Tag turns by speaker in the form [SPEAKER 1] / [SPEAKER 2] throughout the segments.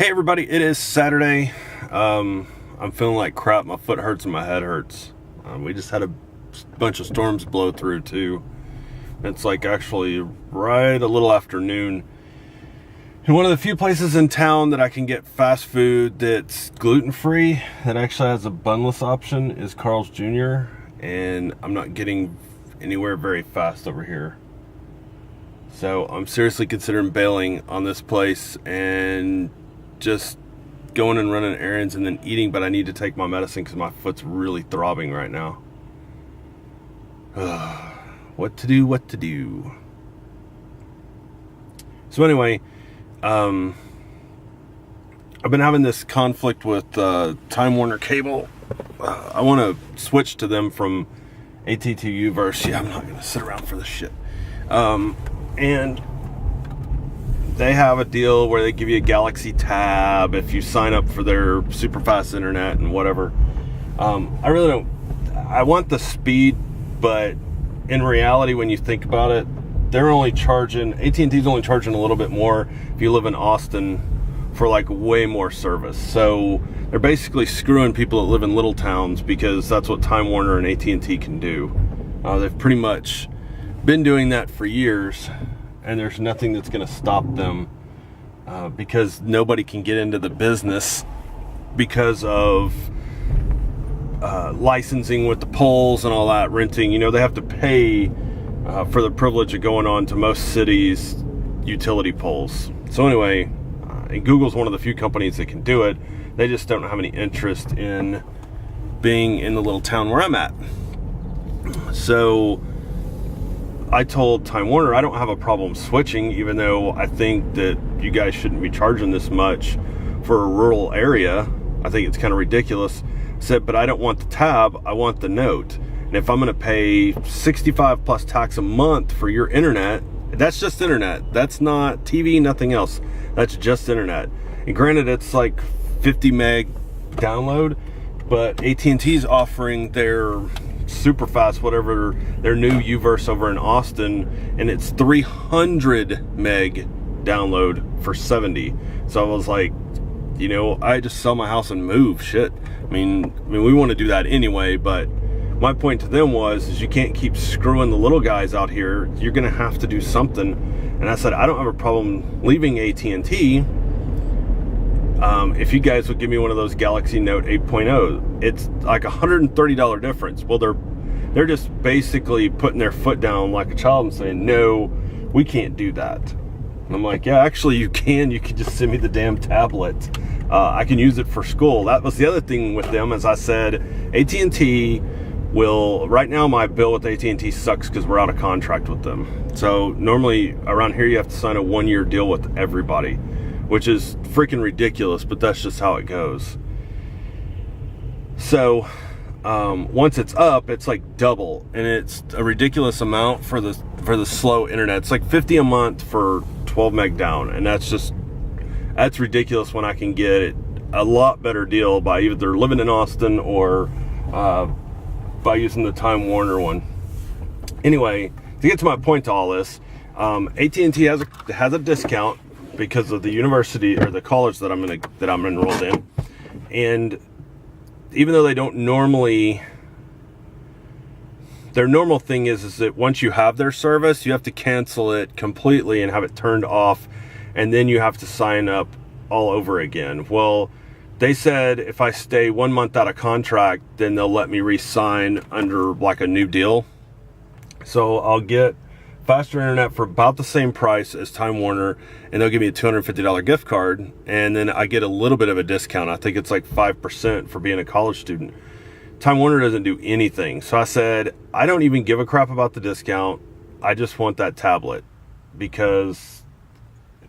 [SPEAKER 1] Hey everybody, it is Saturday. I'm feeling like crap. My foot hurts and my head hurts. We just had a bunch of storms blow through too. It's like actually right a little after noon. And one of the few places in town that I can get fast food that's gluten-free, that actually has a bunless option, is Carl's Jr. And I'm not getting anywhere very fast over here. So I'm seriously considering bailing on this place and just going and running errands and then eating, but I need to take my medicine because my foot's really throbbing right now. What to do. So anyway, I've been having this conflict with Time Warner Cable. I want to switch to them from AT&T Uverse. Yeah, I'm not going to sit around for this shit. And they have a deal where they give you a Galaxy Tab if you sign up for their super fast internet and whatever. I really don't. I want the speed, but in reality, when you think about it, they're only charging. AT&T's only charging a little bit more if you live in Austin for like way more service. So they're basically screwing people that live in little towns because that's what Time Warner and AT&T can do. They've pretty much been doing that for years. And there's nothing that's going to stop them because nobody can get into the business because of licensing with the poles and all that, renting. You know, they have to pay for the privilege of going on to most cities' utility poles. So anyway, and Google's one of the few companies that can do it. They just don't have any interest in being in the little town where I'm at. So I told Time Warner I don't have a problem switching, even though I think that you guys shouldn't be charging this much for a rural area. I think it's kind of ridiculous. I said, but I don't want the tab, I want the note. And if I'm going to pay 65 plus tax a month for your internet, that's just internet. That's not TV, nothing else. That's just internet. And granted, it's like 50 meg download, but AT&T's offering their super fast, whatever, their new Uverse over in Austin, and it's 300 meg download for 70. So I was like, you know, I just sell my house and move. Shit. I mean we want to do that anyway, but my point to them is you can't keep screwing the little guys out here. You're gonna have to do something. And I said I don't have a problem leaving AT&T if you guys would give me one of those Galaxy Note 8.0. It's like $130 difference. Well, they're just basically putting their foot down like a child and saying, no, we can't do that. And I'm like, yeah, actually you can. You can just send me the damn tablet. I can use it for school. That was the other thing with them. As I said, AT&T will, right now my bill with AT&T sucks because we're out of contract with them. So normally around here you have to sign a 1-year deal with everybody, which is freaking ridiculous, but that's just how it goes. So once it's up, it's like double, and it's a ridiculous amount for the slow internet. It's like $50 a month for 12 meg down, and that's ridiculous when I can get a lot better deal by either living in Austin or by using the Time Warner one. Anyway, to get to my point to all this, AT&T has a discount because of the university or the college that I'm enrolled in, and even though they don't normally, their normal thing is that once you have their service, you have to cancel it completely and have it turned off, and then you have to sign up all over again. Well, they said if I stay 1 month out of contract, then they'll let me re-sign under like a new deal. So I'll get faster internet for about the same price as Time Warner, and they'll give me a $250 gift card, and then I get a little bit of a discount. I think it's like 5% for being a college student. Time Warner doesn't do anything. So I said, I don't even give a crap about the discount. I just want that tablet because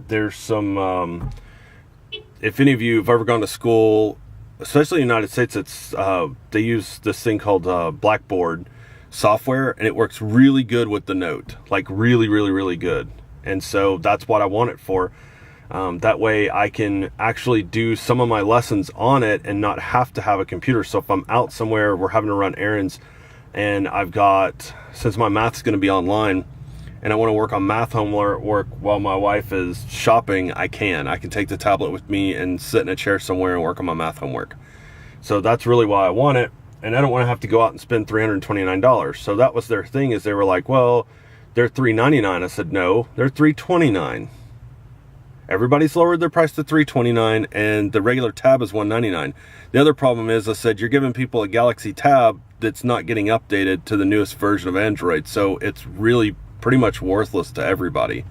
[SPEAKER 1] there's some, if any of you have ever gone to school, especially in the United States, it's they use this thing called Blackboard software, and it works really good with the Note, like really, really, really good. And so that's what I want it for. That way I can actually do some of my lessons on it and not have to have a computer. So if I'm out somewhere, we're having to run errands, and I've got, since my math's going to be online, and I want to work on math homework while my wife is shopping, I can take the tablet with me and sit in a chair somewhere and work on my math homework. So that's really why I want it. And I don't want to have to go out and spend $329. So that was their thing, is they were like, well, they're $399. I said, no, they're $329. Everybody's lowered their price to $329, and the regular tab is $199. The other problem is, I said, you're giving people a Galaxy Tab that's not getting updated to the newest version of Android. So it's really pretty much worthless to everybody.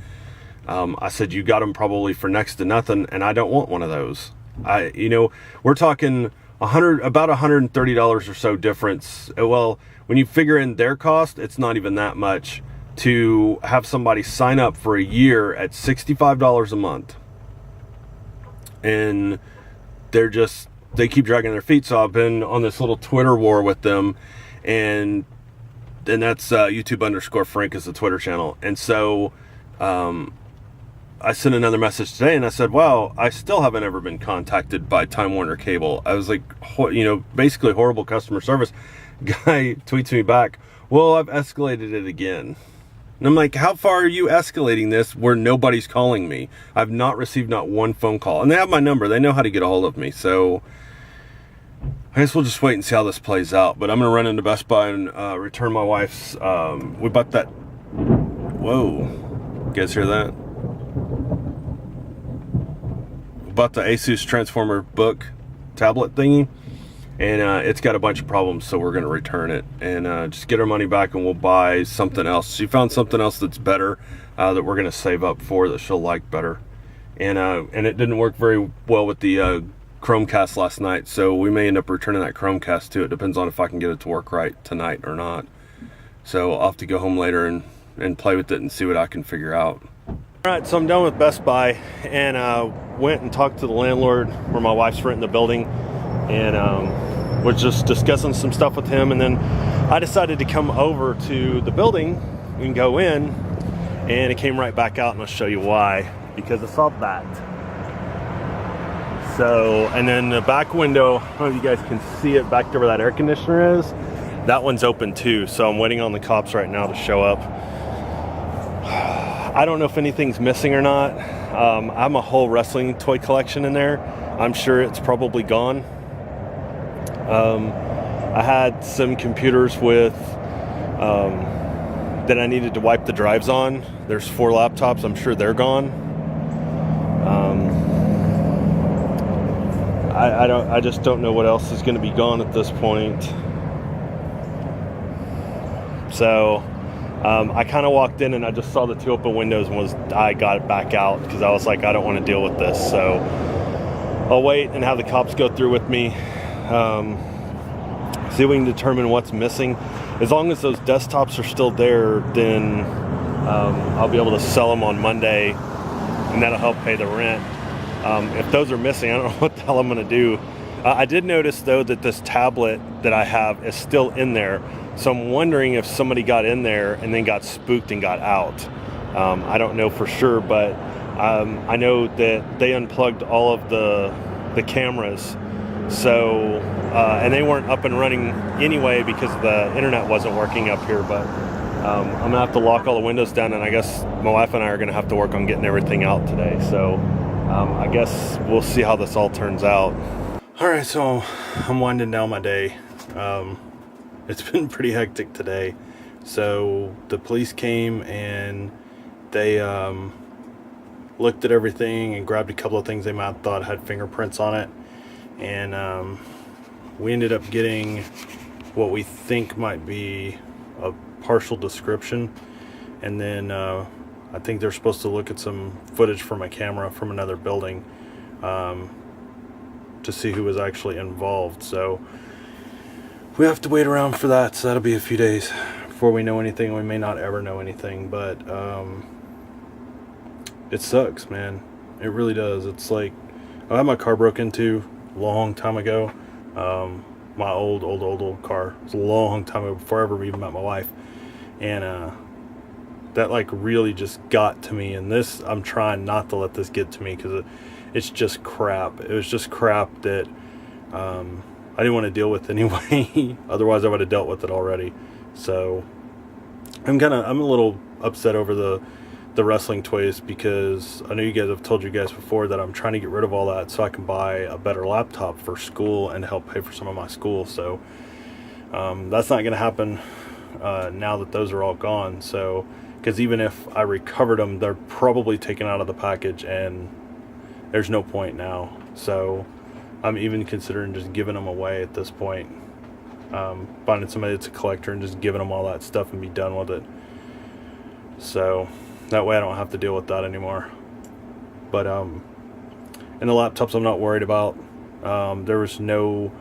[SPEAKER 1] I said, you got them probably for next to nothing, and I don't want one of those. We're talking about $130 or so difference. Well, when you figure in their cost, it's not even that much to have somebody sign up for a year at $65 a month. And they keep dragging their feet. So I've been on this little Twitter war with them, and that's YouTube_Frank is the Twitter channel. And so I sent another message today, and I said, wow, I still haven't ever been contacted by Time Warner Cable. I was like, basically horrible customer service. Guy tweets me back, well, I've escalated it again. And I'm like, how far are you escalating this where nobody's calling me? I've not received not one phone call. And they have my number. They know how to get a hold of me. So I guess we'll just wait and see how this plays out. But I'm going to run into Best Buy and return my wife's... we bought that... Whoa. You guys hear that? Bought the Asus Transformer Book tablet thingy, and it's got a bunch of problems, so we're going to return it and just get our money back, and we'll buy something else. She found something else that's better that we're going to save up for, that she'll like better, and it didn't work very well with the Chromecast last night, so we may end up returning that Chromecast too. It depends on if I can get it to work right tonight or not. So I'll have to go home later and play with it and see what I can figure out. Alright, so I'm done with Best Buy, and went and talked to the landlord where my wife's renting the building, and was just discussing some stuff with him. And then I decided to come over to the building and go in, and it came right back out, and I'll show you why. Because I saw that. So, and then the back window, I don't know if you guys can see it back there where that air conditioner is. That one's open too, so I'm waiting on the cops right now to show up. I don't know if anything's missing or not. I have a whole wrestling toy collection in there. I'm sure it's probably gone. I had some computers with that I needed to wipe the drives on. There's 4 laptops. I'm sure they're gone. I just don't know what else is going to be gone at this point. So I kind of walked in and I just saw the 2 open windows and I got it back out because I was like, I don't want to deal with this. So I'll wait and have the cops go through with me, see if we can determine what's missing. As long as those desktops are still there, then I'll be able to sell them on Monday, and that'll help pay the rent. If those are missing, I don't know what the hell I'm going to do. I did notice, though, that this tablet that I have is still in there. So I'm wondering if somebody got in there and then got spooked and got out. I don't know for sure, but I know that they unplugged all of the cameras. So, and they weren't up and running anyway because the internet wasn't working up here. But I'm going to have to lock all the windows down, and I guess my wife and I are going to have to work on getting everything out today. So I guess we'll see how this all turns out. All right, so I'm winding down my day. It's been pretty hectic today. So the police came and they looked at everything and grabbed a couple of things they might have thought had fingerprints on it. And we ended up getting what we think might be a partial description. And then I think they're supposed to look at some footage from a camera from another building to see who was actually involved. So we have to wait around for that, so that'll be a few days before we know anything. We may not ever know anything, but it sucks, man. It really does. It's like, I had my car broke into a long time ago. My old car. It was a long time ago, before I ever even met my wife. And that like really just got to me. And this, I'm trying not to let this get to me, because it's just crap. It was just crap that I didn't want to deal with anyway. Otherwise I would have dealt with it already. So I'm a little upset over the wrestling toys, because I know you guys have told you guys before that I'm trying to get rid of all that so I can buy a better laptop for school and help pay for some of my school. So that's not going to happen now that those are all gone. So, because even if I recovered them, they're probably taken out of the package and there's no point now. So I'm even considering just giving them away at this point. Finding somebody that's a collector and just giving them all that stuff and be done with it. So that way I don't have to deal with that anymore. But and the laptops I'm not worried about. There was no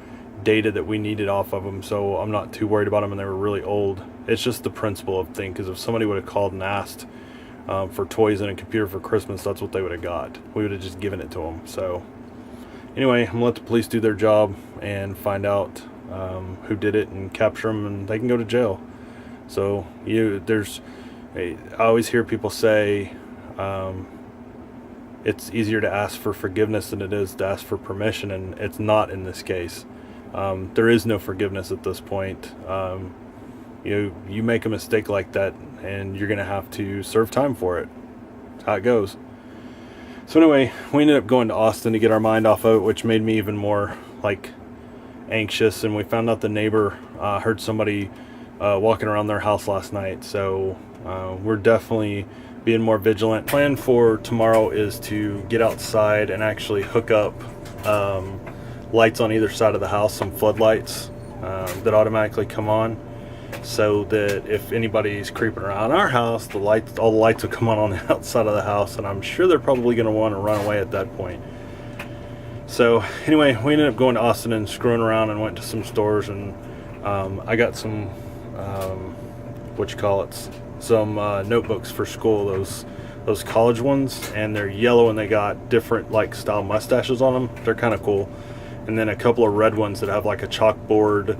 [SPEAKER 1] data that we needed off of them, so I'm not too worried about them, and they were really old. It's just the principle of thing, because if somebody would have called and asked for toys and a computer for Christmas, that's what they would have got. We would have just given it to them. So anyway, I'm gonna let the police do their job and find out who did it and capture them, and they can go to jail. So I always hear people say it's easier to ask for forgiveness than it is to ask for permission, and it's not in this case. There is no forgiveness at this point. You make a mistake like that and you're gonna have to serve time for it. That's how it goes. So anyway, we ended up going to Austin to get our mind off of it, which made me even more anxious. And we found out the neighbor heard somebody walking around their house last night. So we're definitely being more vigilant. Plan for tomorrow is to get outside and actually hook up lights on either side of the house, some floodlights that automatically come on, so that if anybody's creeping around our house, all the lights will come on the outside of the house, and I'm sure they're probably going to want to run away at that point. So anyway, we ended up going to Austin and screwing around and went to some stores, and I got some some notebooks for school, those college ones, and they're yellow and they got different style mustaches on them. They're kind of cool. And then a couple of red ones that have a chalkboard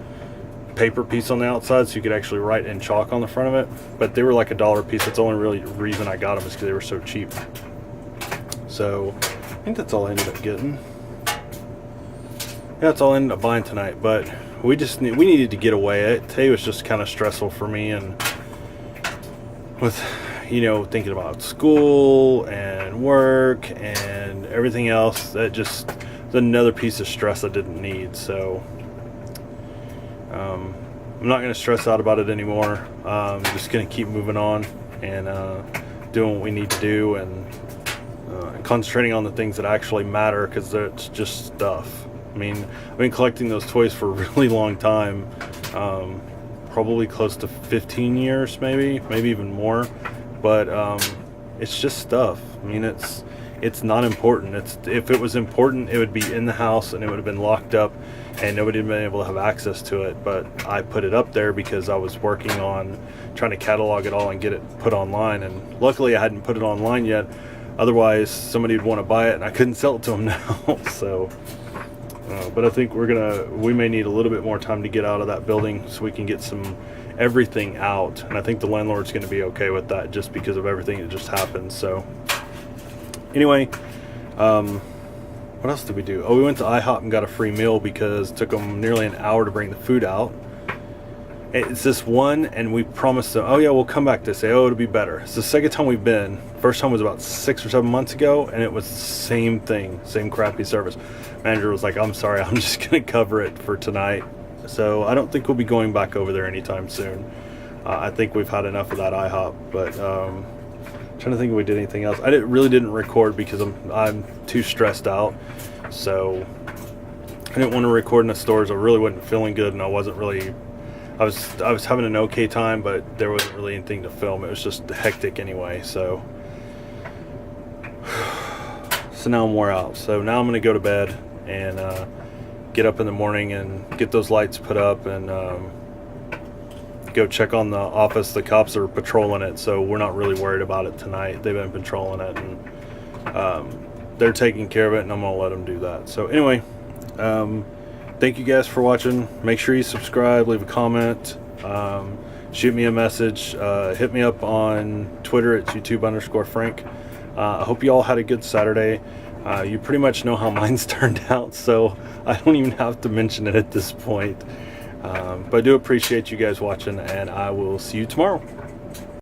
[SPEAKER 1] paper piece on the outside, so you could actually write in chalk on the front of it. But they were $1 a piece. That's the only really reason I got them, is because they were so cheap. So I think that's all I ended up getting. Yeah, that's all I ended up buying tonight. But we needed to get away. Today was just kind of stressful for me, and with thinking about school and work and everything else, that just another piece of stress I didn't need. So I'm not going to stress out about it anymore. I'm just going to keep moving on and doing what we need to do, and concentrating on the things that actually matter, because it's just stuff. I mean, I've been collecting those toys for a really long time, probably close to 15 years, maybe even more. But it's just stuff. I mean, it's not important. If it was important, it would be in the house and it would have been locked up and nobody would have been able to have access to it. But I put it up there because I was working on trying to catalog it all and get it put online, and luckily I hadn't put it online yet. Otherwise somebody would want to buy it and I couldn't sell it to them now. So but I think we may need a little bit more time to get out of that building so we can get everything out, and I think the landlord's going to be okay with that, just because of everything that just happened. So anyway, what else did we do? We went to IHOP and got a free meal because it took them nearly an hour to bring the food out. It's this one, and we promised them, we'll come back to say, it'll be better. It's the second time we've been. First time was about 6 or 7 months ago, and it was the same thing, same crappy service. Manager was like, I'm sorry, I'm just going to cover it for tonight. So I don't think we'll be going back over there anytime soon. I think we've had enough of that IHOP, but I'm trying to think if we did anything else. I really didn't record because I'm too stressed out. So I didn't want to record in the stores. I really wasn't feeling good, and I wasn't really... I was having an okay time, but there wasn't really anything to film. It was just hectic anyway. So now I'm wore out. So now I'm going to go to bed and get up in the morning and get those lights put up, and go check on the office. The cops are patrolling it, so we're not really worried about it tonight. They've been patrolling it, and they're taking care of it, and I'm going to let them do that. So anyway, thank you guys for watching. Make sure you subscribe, leave a comment, shoot me a message, hit me up on Twitter at YouTube_Frank. I hope you all had a good Saturday. You pretty much know how mine's turned out, so I don't even have to mention it at this point. But I do appreciate you guys watching, and I will see you tomorrow.